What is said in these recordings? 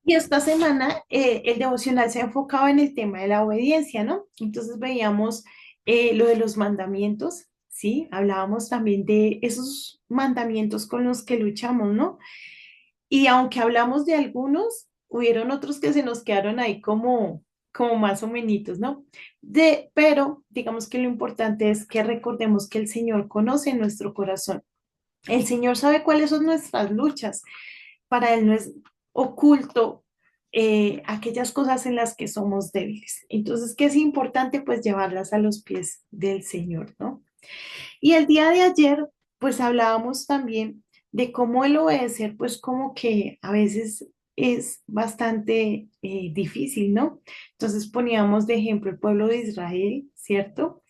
Y esta semana el devocional se ha enfocado en el tema de la obediencia, ¿no? Entonces veíamos lo de los mandamientos, ¿sí? Hablábamos también de esos mandamientos con los que luchamos, ¿no? Y aunque hablamos de algunos, hubieron otros que se nos quedaron ahí como más o menos, ¿no? Pero digamos que lo importante es que recordemos que el Señor conoce nuestro corazón. El Señor sabe cuáles son nuestras luchas. Para Él no es oculto aquellas cosas en las que somos débiles. Entonces, ¿qué es importante? Pues llevarlas a los pies del Señor, ¿no? Y el día de ayer, pues hablábamos también de cómo el obedecer, pues como que a veces es bastante difícil, ¿no? Entonces poníamos de ejemplo el pueblo de Israel, ¿cierto?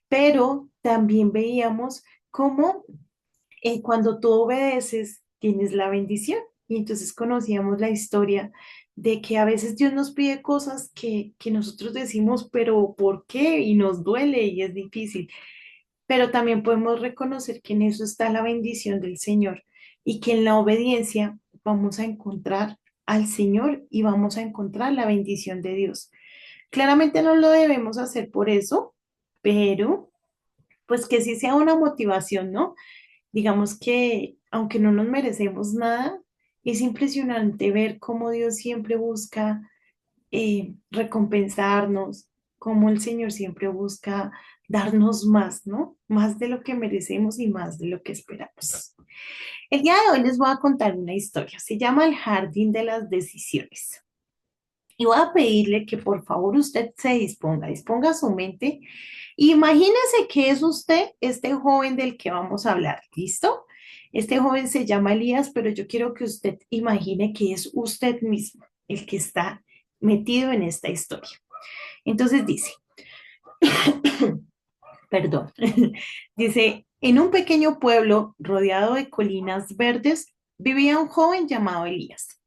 Pero también veíamos cómo cuando tú obedeces, tienes la bendición. Y entonces conocíamos la historia de que a veces Dios nos pide cosas que nosotros decimos, pero ¿por qué? Y nos duele y es difícil. Pero también podemos reconocer que en eso está la bendición del Señor y que en la obediencia vamos a encontrar al Señor y vamos a encontrar la bendición de Dios. Claramente no lo debemos hacer por eso, pero pues que sí sea una motivación, ¿no? Digamos que aunque no nos merecemos nada, es impresionante ver cómo Dios siempre busca recompensarnos, cómo el Señor siempre busca darnos más, ¿no? Más de lo que merecemos y más de lo que esperamos. El día de hoy les voy a contar una historia. Se llama El Jardín de las Decisiones. Y voy a pedirle que por favor usted se disponga su mente. Imagínese que es usted este joven del que vamos a hablar, ¿listo? Este joven se llama Elías, pero yo quiero que usted imagine que es usted mismo el que está metido en esta historia. Entonces dice, perdón, dice, en un pequeño pueblo rodeado de colinas verdes vivía un joven llamado Elías.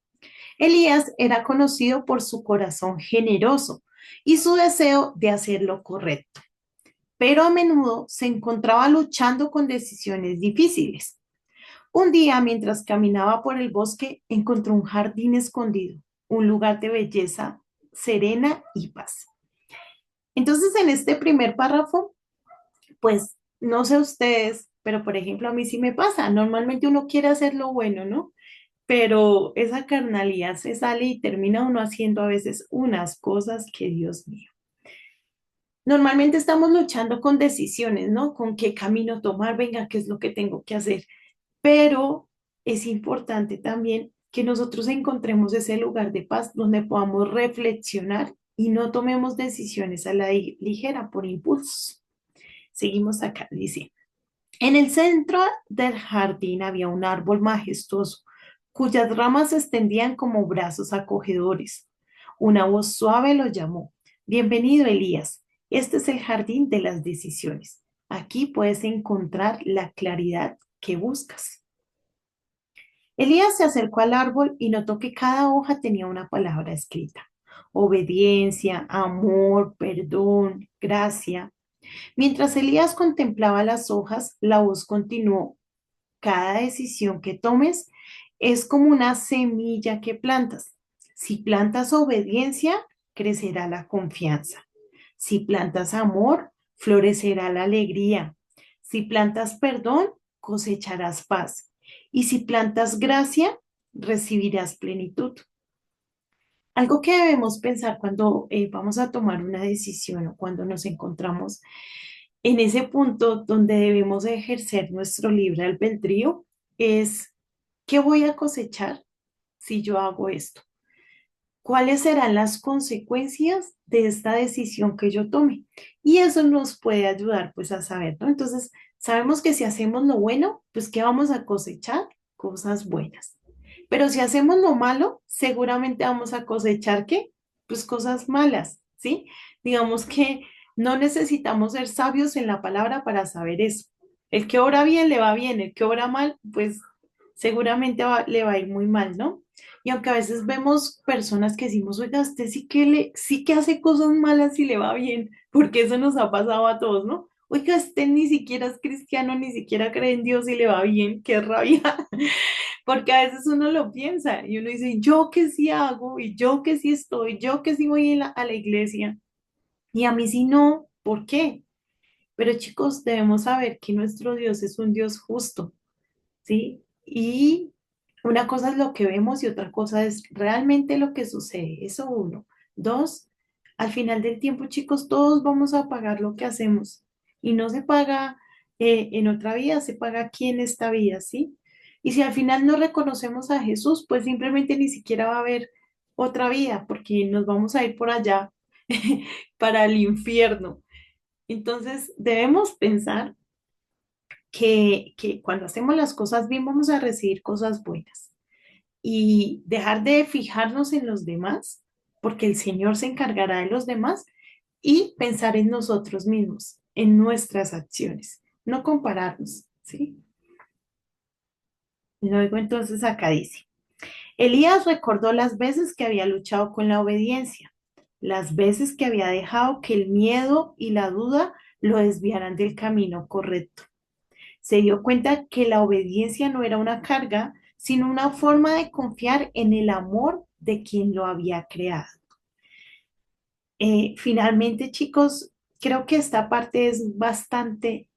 Elías era conocido por su corazón generoso y su deseo de hacer lo correcto, pero a menudo se encontraba luchando con decisiones difíciles. Un día, mientras caminaba por el bosque, encontró un jardín escondido, un lugar de belleza serena y paz. Entonces, en este primer párrafo, pues no sé ustedes, pero por ejemplo, a mí sí me pasa. Normalmente uno quiere hacer lo bueno, ¿no? Pero esa carnalidad se sale y termina uno haciendo a veces unas cosas que Dios mío. Normalmente estamos luchando con decisiones, ¿no? Con qué camino tomar, venga, qué es lo que tengo que hacer. Pero es importante también que nosotros encontremos ese lugar de paz donde podamos reflexionar y no tomemos decisiones a la ligera por impulsos. Seguimos acá, dice. En el centro del jardín había un árbol majestuoso, cuyas ramas se extendían como brazos acogedores. Una voz suave lo llamó. Bienvenido, Elías. Este es el jardín de las decisiones. Aquí puedes encontrar la claridad que buscas. Elías se acercó al árbol y notó que cada hoja tenía una palabra escrita. Obediencia, amor, perdón, gracia. Mientras Elías contemplaba las hojas, la voz continuó. Cada decisión que tomes es como una semilla que plantas. Si plantas obediencia, crecerá la confianza. Si plantas amor, florecerá la alegría. Si plantas perdón, cosecharás paz. Y si plantas gracia, recibirás plenitud. Algo que debemos pensar cuando vamos a tomar una decisión o cuando nos encontramos en ese punto donde debemos ejercer nuestro libre albedrío es, ¿qué voy a cosechar si yo hago esto? ¿Cuáles serán las consecuencias de esta decisión que yo tome? Y eso nos puede ayudar pues a saber, ¿no? Entonces, sabemos que si hacemos lo bueno, pues ¿qué vamos a cosechar? Cosas buenas. Pero si hacemos lo malo, seguramente vamos a cosechar ¿qué? Pues cosas malas, ¿sí? Digamos que no necesitamos ser sabios en la palabra para saber eso. El que obra bien le va bien, el que obra mal, pues seguramente le va a ir muy mal, ¿no? Y aunque a veces vemos personas que decimos, oiga, usted sí que hace cosas malas y le va bien, porque eso nos ha pasado a todos, ¿no? Oiga, usted ni siquiera es cristiano, ni siquiera cree en Dios y le va bien, qué rabia. Porque a veces uno lo piensa y uno dice, yo que sí hago, y yo que sí estoy, yo que sí voy a la iglesia, y a mí sí no, ¿por qué? Pero chicos, debemos saber que nuestro Dios es un Dios justo, ¿sí? Y una cosa es lo que vemos y otra cosa es realmente lo que sucede. Eso uno. Dos, al final del tiempo, chicos, todos vamos a pagar lo que hacemos. Y no se paga en otra vida, se paga aquí en esta vida, ¿sí? Y si al final no reconocemos a Jesús, pues simplemente ni siquiera va a haber otra vida, porque nos vamos a ir por allá para el infierno. Entonces, debemos pensar que cuando hacemos las cosas bien vamos a recibir cosas buenas y dejar de fijarnos en los demás, porque el Señor se encargará de los demás y pensar en nosotros mismos, en nuestras acciones, no compararnos, ¿sí? Luego entonces acá dice, Elías recordó las veces que había luchado con la obediencia, las veces que había dejado que el miedo y la duda lo desviaran del camino correcto. Se dio cuenta que la obediencia no era una carga, sino una forma de confiar en el amor de quien lo había creado. Finalmente, chicos, creo que esta parte es bastante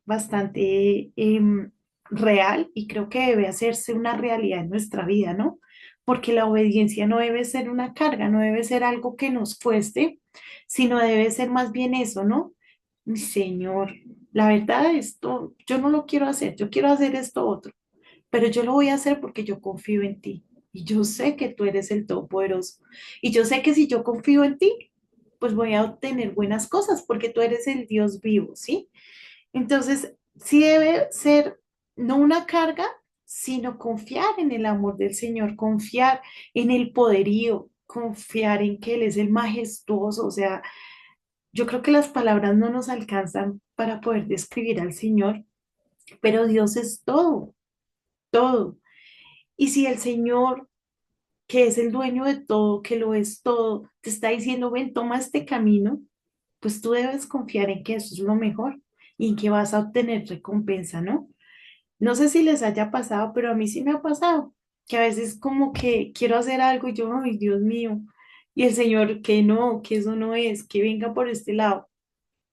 real y creo que debe hacerse una realidad en nuestra vida, ¿no? Porque la obediencia no debe ser una carga, no debe ser algo que nos cueste, sino debe ser más bien eso, ¿no? Mi Señor, la verdad, esto yo no lo quiero hacer, yo quiero hacer esto otro, pero yo lo voy a hacer porque yo confío en ti y yo sé que tú eres el Todopoderoso y yo sé que si yo confío en ti, pues voy a obtener buenas cosas porque tú eres el Dios vivo, ¿sí? Entonces, sí debe ser no una carga, sino confiar en el amor del Señor, confiar en el poderío, confiar en que Él es el majestuoso, o sea, yo creo que las palabras no nos alcanzan para poder describir al Señor, pero Dios es todo, todo. Y si el Señor, que es el dueño de todo, que lo es todo, te está diciendo, ven, toma este camino, pues tú debes confiar en que eso es lo mejor y en que vas a obtener recompensa, ¿no? No sé si les haya pasado, pero a mí sí me ha pasado, que a veces como que quiero hacer algo y yo, ay, Dios mío, y el Señor, que no, que eso no es, que venga por este lado.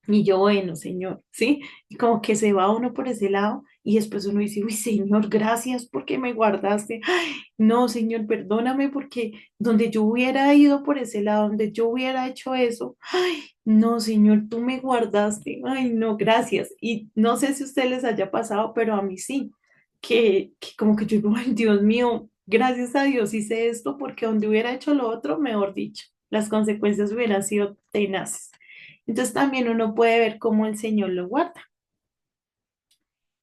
Y yo, bueno, Señor, ¿sí? Y como que se va uno por ese lado y después uno dice, uy, Señor, gracias porque me guardaste. Ay, no, Señor, perdóname porque donde yo hubiera ido por ese lado, donde yo hubiera hecho eso, ay, no, Señor, tú me guardaste. Ay, no, gracias. Y no sé si a ustedes les haya pasado, pero a mí sí, que como que yo digo, ay, Dios mío, gracias a Dios hice esto porque donde hubiera hecho lo otro, mejor dicho, las consecuencias hubieran sido tenaces. Entonces también uno puede ver cómo el Señor lo guarda.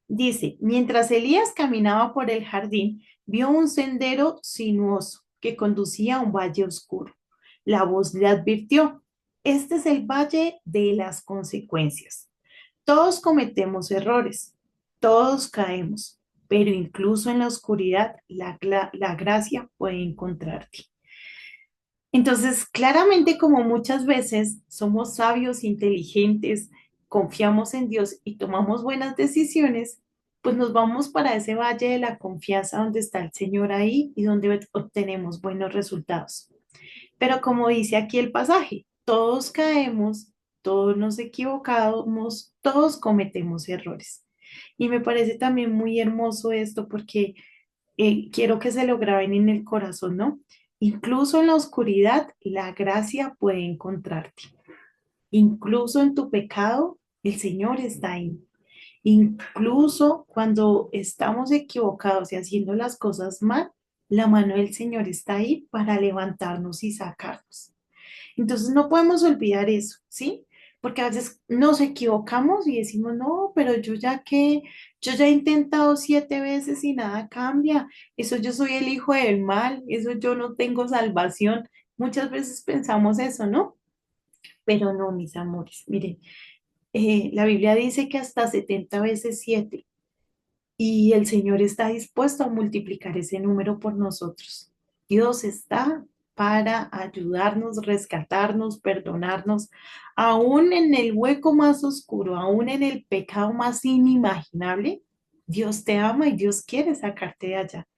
Dice, mientras Elías caminaba por el jardín, vio un sendero sinuoso que conducía a un valle oscuro. La voz le advirtió, este es el valle de las consecuencias. Todos cometemos errores, todos caemos, pero incluso en la oscuridad la gracia puede encontrarte. Entonces, claramente, como muchas veces somos sabios, inteligentes, confiamos en Dios y tomamos buenas decisiones, pues nos vamos para ese valle de la confianza donde está el Señor ahí y donde obtenemos buenos resultados. Pero como dice aquí el pasaje, todos caemos, todos nos equivocamos, todos cometemos errores. Y me parece también muy hermoso esto porque quiero que se lo graben en el corazón, ¿no? Incluso en la oscuridad, la gracia puede encontrarte. Incluso en tu pecado, el Señor está ahí. Incluso cuando estamos equivocados y haciendo las cosas mal, la mano del Señor está ahí para levantarnos y sacarnos. Entonces no podemos olvidar eso, ¿sí? Porque a veces nos equivocamos y decimos, no, pero yo ya he intentado 7 veces y nada cambia. Eso yo soy el hijo del mal, eso yo no tengo salvación. Muchas veces pensamos eso, ¿no? Pero no, mis amores, miren, la Biblia dice que hasta 70 veces 7 y el Señor está dispuesto a multiplicar ese número por nosotros. Dios está para ayudarnos, rescatarnos, perdonarnos, aún en el hueco más oscuro, aún en el pecado más inimaginable. Dios te ama y Dios quiere sacarte de allá.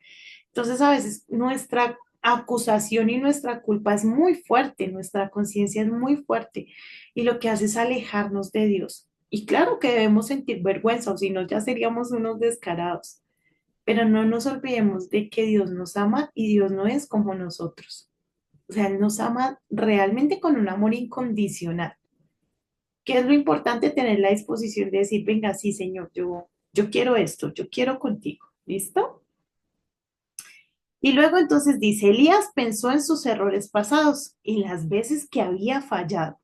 Entonces, a veces nuestra acusación y nuestra culpa es muy fuerte, nuestra conciencia es muy fuerte y lo que hace es alejarnos de Dios. Y claro que debemos sentir vergüenza, o si no, ya seríamos unos descarados. Pero no nos olvidemos de que Dios nos ama y Dios no es como nosotros. O sea, Él nos ama realmente con un amor incondicional. ¿Qué es lo importante? Tener la disposición de decir, venga, sí, Señor, yo quiero esto, yo quiero contigo. ¿Listo? Y luego entonces dice, Elías pensó en sus errores pasados y las veces que había fallado.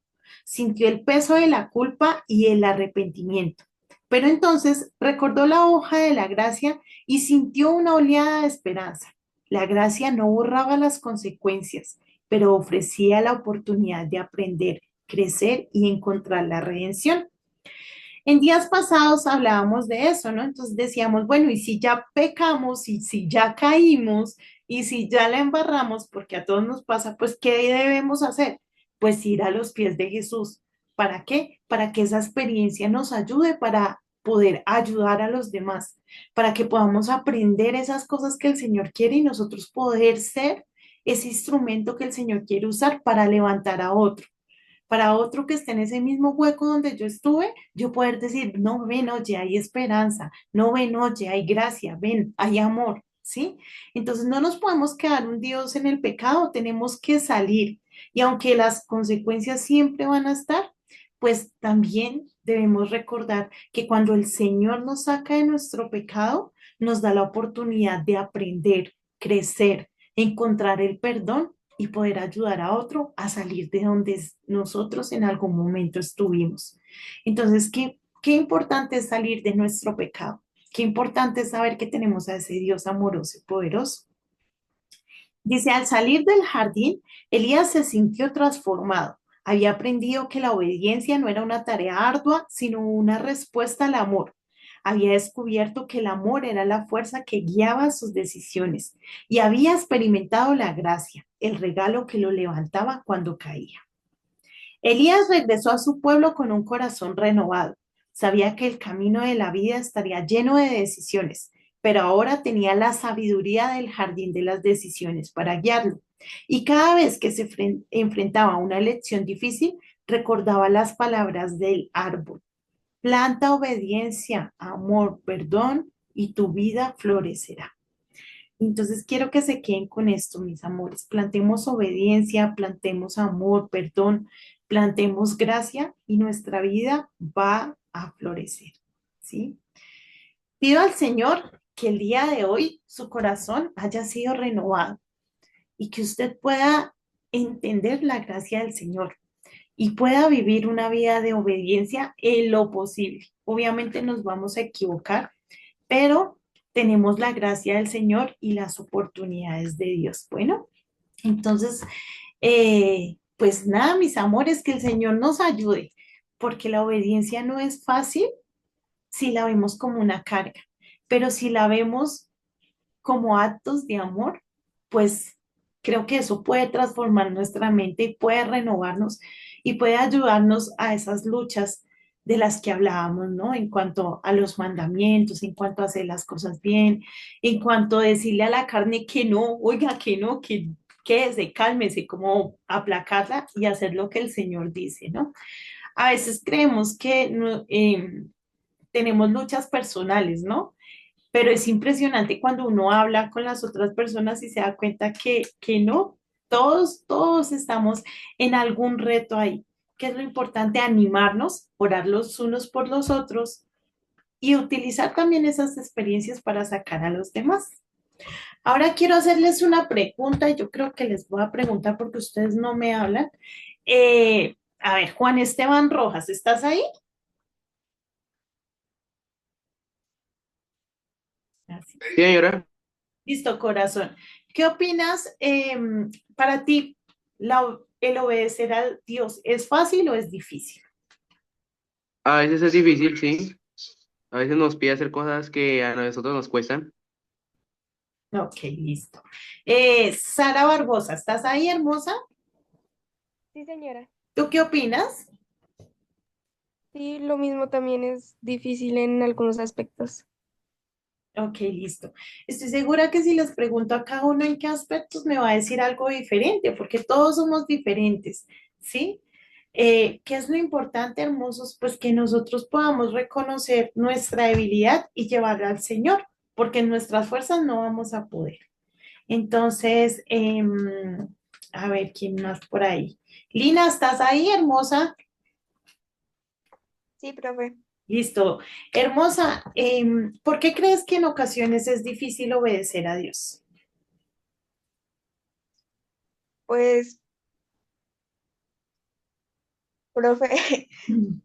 Sintió el peso de la culpa y el arrepentimiento. Pero entonces recordó la hoja de la gracia y sintió una oleada de esperanza. La gracia no borraba las consecuencias, pero ofrecía la oportunidad de aprender, crecer y encontrar la redención. En días pasados hablábamos de eso, ¿no? Entonces decíamos, bueno, y si ya pecamos, y si ya caímos, y si ya la embarramos, porque a todos nos pasa, pues, ¿qué debemos hacer? Pues ir a los pies de Jesús. ¿Para qué? Para que esa experiencia nos ayude para poder ayudar a los demás, para que podamos aprender esas cosas que el Señor quiere y nosotros poder ser ese instrumento que el Señor quiere usar para levantar a otro, para otro que esté en ese mismo hueco donde yo estuve, yo poder decir, no, ven, oye, hay esperanza, no, ven, oye, hay gracia, ven, hay amor, ¿sí? Entonces no nos podemos quedar hundidos en el pecado, tenemos que salir. Y aunque las consecuencias siempre van a estar, pues también debemos recordar que cuando el Señor nos saca de nuestro pecado, nos da la oportunidad de aprender, crecer, encontrar el perdón y poder ayudar a otro a salir de donde nosotros en algún momento estuvimos. Entonces, qué importante es salir de nuestro pecado. Qué importante es saber que tenemos a ese Dios amoroso y poderoso. Dice, al salir del jardín, Elías se sintió transformado. Había aprendido que la obediencia no era una tarea ardua, sino una respuesta al amor. Había descubierto que el amor era la fuerza que guiaba sus decisiones y había experimentado la gracia, el regalo que lo levantaba cuando caía. Elías regresó a su pueblo con un corazón renovado. Sabía que el camino de la vida estaría lleno de decisiones, pero ahora tenía la sabiduría del jardín de las decisiones para guiarlo. Y cada vez que se enfrentaba a una elección difícil, recordaba las palabras del árbol. Planta obediencia, amor, perdón, y tu vida florecerá. Entonces quiero que se queden con esto, mis amores. Plantemos obediencia, plantemos amor, perdón, plantemos gracia y nuestra vida va a florecer, ¿sí? Pido al Señor que el día de hoy su corazón haya sido renovado y que usted pueda entender la gracia del Señor y pueda vivir una vida de obediencia en lo posible. Obviamente nos vamos a equivocar, pero tenemos la gracia del Señor y las oportunidades de Dios. Bueno, entonces, pues nada, mis amores, que el Señor nos ayude, porque la obediencia no es fácil si la vemos como una carga, pero si la vemos como actos de amor, pues creo que eso puede transformar nuestra mente y puede renovarnos y puede ayudarnos a esas luchas de las que hablábamos, ¿no? En cuanto a los mandamientos, en cuanto a hacer las cosas bien, en cuanto a decirle a la carne que no, oiga, que no, que quédese, cálmese, como aplacarla y hacer lo que el Señor dice, ¿no? A veces creemos que tenemos luchas personales, ¿no? Pero es impresionante cuando uno habla con las otras personas y se da cuenta que no, todos estamos en algún reto ahí, que es lo importante, animarnos, orar los unos por los otros y utilizar también esas experiencias para sacar a los demás. Ahora quiero hacerles una pregunta y yo creo que les voy a preguntar porque ustedes no me hablan. A ver, Juan Esteban Rojas, ¿estás ahí? Así. Sí, señora. Listo, corazón. ¿Qué opinas para ti, el obedecer a Dios es fácil o es difícil? A veces es difícil, sí. A veces nos pide hacer cosas que a nosotros nos cuestan. Ok, listo. Sara Barbosa, ¿estás ahí, hermosa? Sí, señora. ¿Tú qué opinas? Sí, lo mismo también es difícil en algunos aspectos. Ok, listo. Estoy segura que si les pregunto a cada uno en qué aspectos me va a decir algo diferente, porque todos somos diferentes, ¿sí? ¿Qué es lo importante, hermosos? Pues que nosotros podamos reconocer nuestra debilidad y llevarla al Señor, porque en nuestras fuerzas no vamos a poder. Entonces, a ver, ¿quién más por ahí? Lina, ¿estás ahí, hermosa? Sí, profe. Listo. Hermosa, ¿por qué crees que en ocasiones es difícil obedecer a Dios? Pues, profe,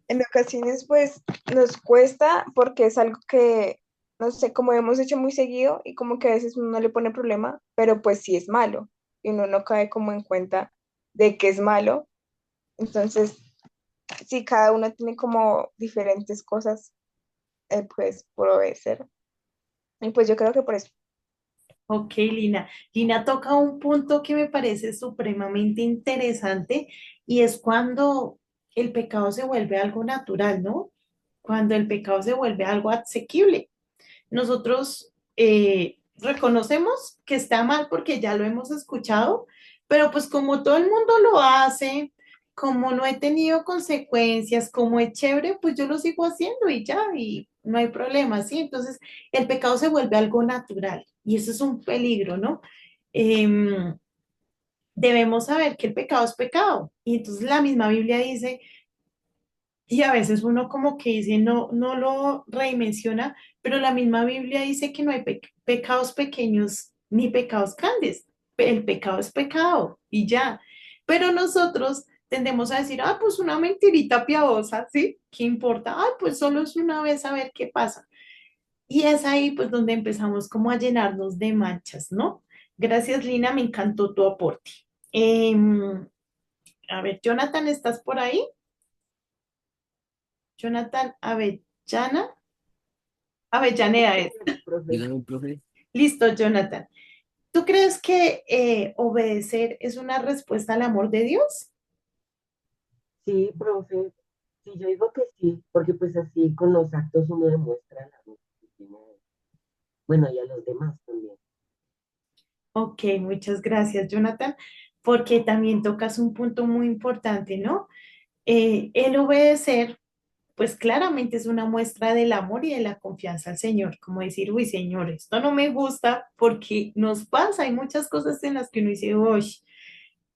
en ocasiones pues nos cuesta porque es algo que, no sé, como hemos hecho muy seguido y como que a veces uno no le pone problema, pero pues sí es malo y uno no cae como en cuenta de que es malo. Entonces, sí, cada uno tiene como diferentes cosas pues por obedecer. Y pues yo creo que por eso. Ok, Lina. Lina toca un punto que me parece supremamente interesante y es cuando el pecado se vuelve algo natural, ¿no? Cuando el pecado se vuelve algo asequible. Nosotros reconocemos que está mal porque ya lo hemos escuchado, pero pues como todo el mundo lo hace, como no he tenido consecuencias, como es chévere, pues yo lo sigo haciendo y ya, y no hay problema, ¿sí? Entonces el pecado se vuelve algo natural y eso es un peligro, ¿no? Em, debemos saber que el pecado es pecado y entonces la misma Biblia dice y a veces uno como que dice, no, no lo redimensiona, pero la misma Biblia dice que no hay pecados pequeños ni pecados grandes. El pecado es pecado y ya. Pero nosotros tendemos a decir, ah, pues una mentirita piadosa, ¿sí? ¿Qué importa? Ah, pues solo es una vez a ver qué pasa. Y es ahí pues donde empezamos como a llenarnos de manchas, ¿no? Gracias, Lina, me encantó tu aporte. Em, a ver, Jonathan, ¿estás por ahí? Jonathan Avellana. Avellaneda es. Profe. Dígame, profe. Listo, Jonathan. ¿Tú crees que obedecer es una respuesta al amor de Dios? Sí, profe. Sí, yo digo que sí, porque pues así con los actos uno demuestra el amor que tiene, bueno, y a los demás también. Ok, muchas gracias, Jonathan, porque también tocas un punto muy importante, ¿no? El obedecer, pues claramente es una muestra del amor y de la confianza al Señor, como decir, uy, Señor, esto no me gusta porque nos pasa, hay muchas cosas en las que uno dice, uy,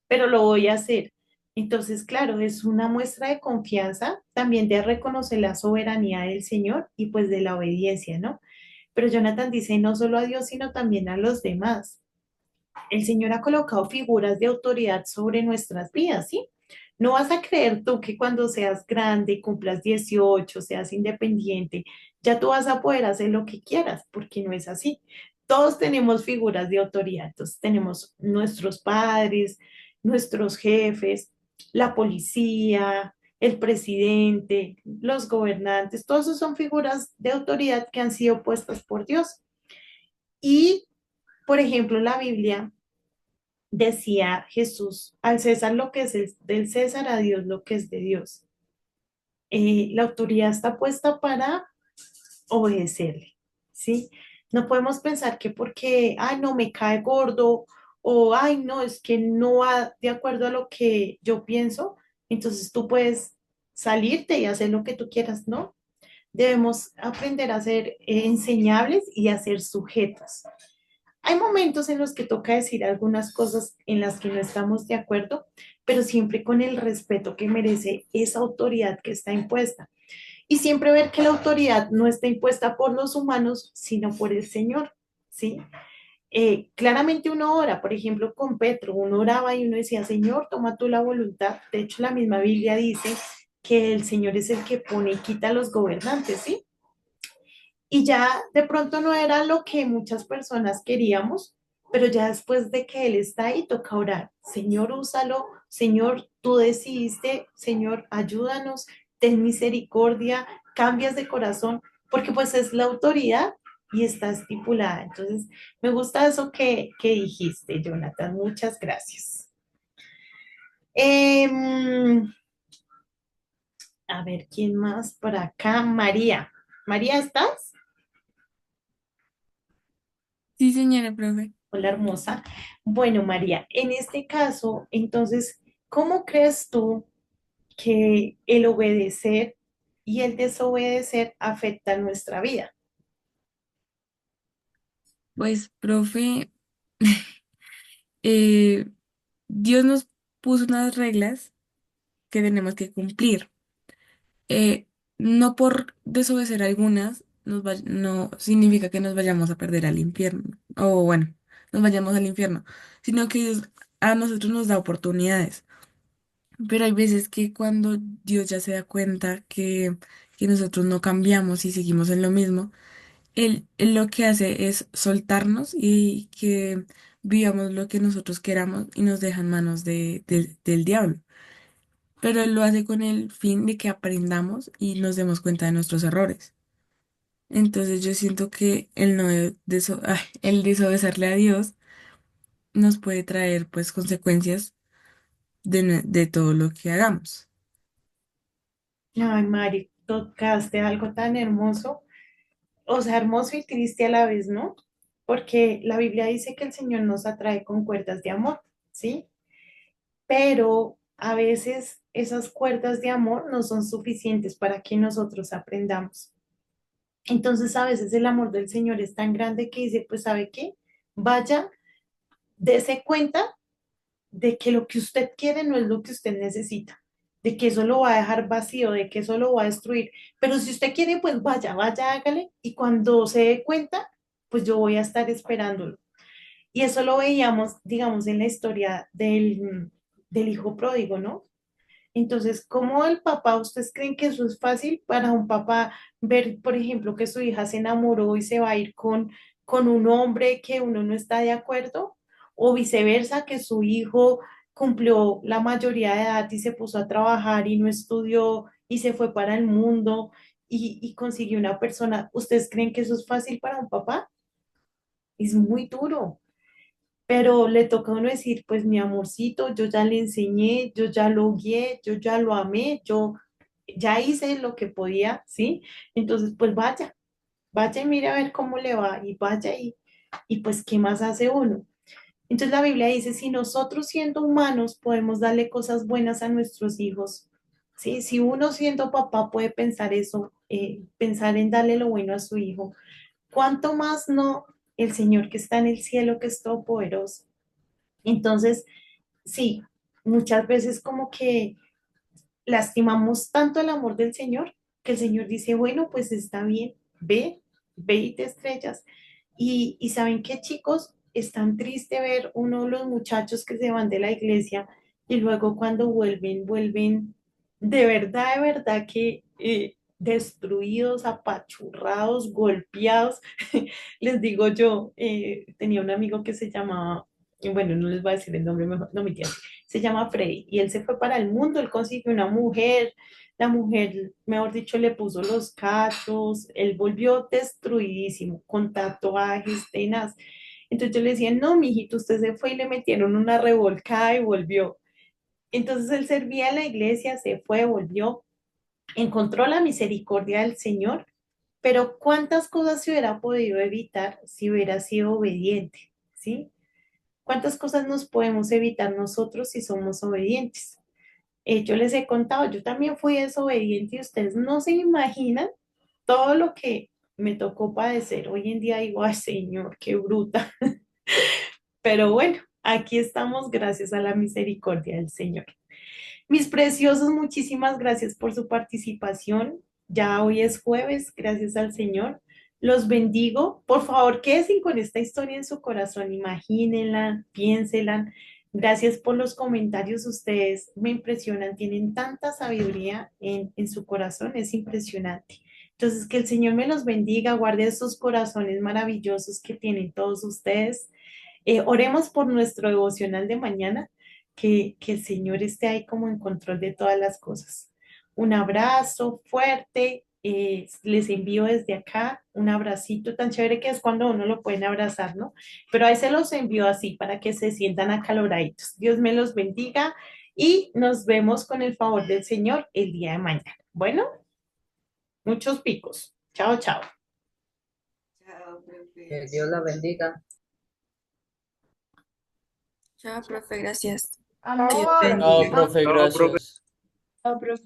pero lo voy a hacer. Entonces, claro, es una muestra de confianza, también de reconocer la soberanía del Señor y pues de la obediencia, ¿no? Pero Jonathan dice no solo a Dios, sino también a los demás. El Señor ha colocado figuras de autoridad sobre nuestras vidas, ¿sí? No vas a creer tú que cuando seas grande, cumplas 18, seas independiente, ya tú vas a poder hacer lo que quieras, porque no es así. Todos tenemos figuras de autoridad, entonces tenemos nuestros padres, nuestros jefes, la policía, el presidente, los gobernantes, todos esos son figuras de autoridad que han sido puestas por Dios. Y, por ejemplo, la Biblia decía Jesús, al César lo que es del César, a Dios lo que es de Dios. La autoridad está puesta para obedecerle, ¿sí? No podemos pensar que porque, ay, no, me cae gordo o, ay, no, es que no va de acuerdo a lo que yo pienso, entonces tú puedes salirte y hacer lo que tú quieras, ¿no? Debemos aprender a ser enseñables y a ser sujetos. Hay momentos en los que toca decir algunas cosas en las que no estamos de acuerdo, pero siempre con el respeto que merece esa autoridad que está impuesta. Y siempre ver que la autoridad no está impuesta por los humanos, sino por el Señor, ¿sí? Claramente uno ora, por ejemplo, con Petro, uno oraba y uno decía, Señor, toma tú la voluntad. De hecho, la misma Biblia dice que el Señor es el que pone y quita a los gobernantes, ¿sí? Y ya de pronto no era lo que muchas personas queríamos, pero ya después de que Él está ahí, toca orar. Señor, úsalo. Señor, tú decidiste. Señor, ayúdanos. Ten misericordia. Cambias de corazón, porque pues es la autoridad y está estipulada. Entonces, me gusta eso que dijiste, Jonathan. Muchas gracias. Em, a ver, ¿quién más por acá? María. María, ¿estás? Sí, señora profe. Hola, hermosa. Bueno, María, en este caso, entonces, ¿cómo crees tú que el obedecer y el desobedecer afectan nuestra vida? Pues, profe, eh, Dios nos puso unas reglas que tenemos que cumplir. Eh, no por desobedecer algunas, no significa que nos vayamos a perder al infierno, o bueno, nos vayamos al infierno, sino que Dios a nosotros nos da oportunidades. Pero hay veces que cuando Dios ya se da cuenta que nosotros no cambiamos y seguimos en lo mismo, Él lo que hace es soltarnos y que vivamos lo que nosotros queramos y nos deja en manos del diablo. Pero Él lo hace con el fin de que aprendamos y nos demos cuenta de nuestros errores. Entonces yo siento que el desobedecerle a Dios nos puede traer pues consecuencias de todo lo que hagamos. Ay, Mari, tocaste algo tan hermoso, o sea, hermoso y triste a la vez, ¿no? Porque la Biblia dice que el Señor nos atrae con cuerdas de amor, ¿sí? Pero a veces esas cuerdas de amor no son suficientes para que nosotros aprendamos. Entonces, a veces el amor del Señor es tan grande que dice, pues, ¿sabe qué? Vaya, dése cuenta de que lo que usted quiere no es lo que usted necesita, de que eso lo va a dejar vacío, de que eso lo va a destruir. Pero si usted quiere, pues vaya, vaya, hágale y cuando se dé cuenta, pues yo voy a estar esperándolo. Y eso lo veíamos, digamos, en la historia del hijo pródigo, ¿no? Entonces, ¿cómo el papá, ustedes creen que eso es fácil para un papá ver, por ejemplo, que su hija se enamoró y se va a ir con un hombre que uno no está de acuerdo? O viceversa, que su hijo cumplió la mayoría de edad y se puso a trabajar y no estudió y se fue para el mundo y consiguió una persona. ¿Ustedes creen que eso es fácil para un papá? Es muy duro, pero le toca a uno decir, pues mi amorcito, yo ya le enseñé, yo ya lo guié, yo ya lo amé, yo ya hice lo que podía, ¿sí? Entonces, pues vaya, vaya y mire a ver cómo le va y vaya y pues, ¿qué más hace uno? Entonces la Biblia dice, si nosotros siendo humanos podemos darle cosas buenas a nuestros hijos, ¿sí? Si uno siendo papá puede pensar eso, pensar en darle lo bueno a su hijo, ¿cuánto más no el Señor que está en el cielo, que es todopoderoso? Entonces, sí, muchas veces como que lastimamos tanto el amor del Señor que el Señor dice, bueno, pues está bien, ve, ve y te estrellas. Y saben qué, chicos, es tan triste ver uno de los muchachos que se van de la iglesia y luego cuando vuelven, vuelven de verdad que destruidos, apachurrados, golpeados. Les digo yo, tenía un amigo que se llamaba, bueno, no les voy a decir el nombre mejor, no me se llama Freddy, y él se fue para el mundo, él consiguió una mujer, la mujer, mejor dicho, le puso los cachos, él volvió destruidísimo, con tatuajes, tenaz. Entonces yo le decía, no, mijito, usted se fue y le metieron una revolcada y volvió. Entonces él servía en la iglesia, se fue, volvió, encontró la misericordia del Señor, pero cuántas cosas se hubiera podido evitar si hubiera sido obediente, ¿sí? ¿Cuántas cosas nos podemos evitar nosotros si somos obedientes? Yo les he contado, yo también fui desobediente y ustedes no se imaginan todo lo que me tocó padecer. Hoy en día digo, ay Señor, qué bruta. Pero bueno, aquí estamos gracias a la misericordia del Señor. Mis preciosos, muchísimas gracias por su participación. Ya hoy es jueves, gracias al Señor. Los bendigo. Por favor, quédense con esta historia en su corazón. Imagínenla, piénsela. Gracias por los comentarios. Ustedes me impresionan. Tienen tanta sabiduría en su corazón. Es impresionante. Entonces, que el Señor me los bendiga. Guarde esos corazones maravillosos que tienen todos ustedes. Oremos por nuestro devocional de mañana, que el Señor esté ahí como en control de todas las cosas. Un abrazo fuerte, les envío desde acá un abracito tan chévere que es cuando uno lo pueden abrazar, ¿no? Pero ahí se los envío así para que se sientan acaloraditos. Dios me los bendiga y nos vemos con el favor del Señor el día de mañana. Bueno, muchos picos. Chao, chao. Chao, profe. Que Dios la bendiga. Chao, profe, gracias. Chao, Dios profe. bendiga. Chao, profe, Chao, profe. gracias. Chao, profe.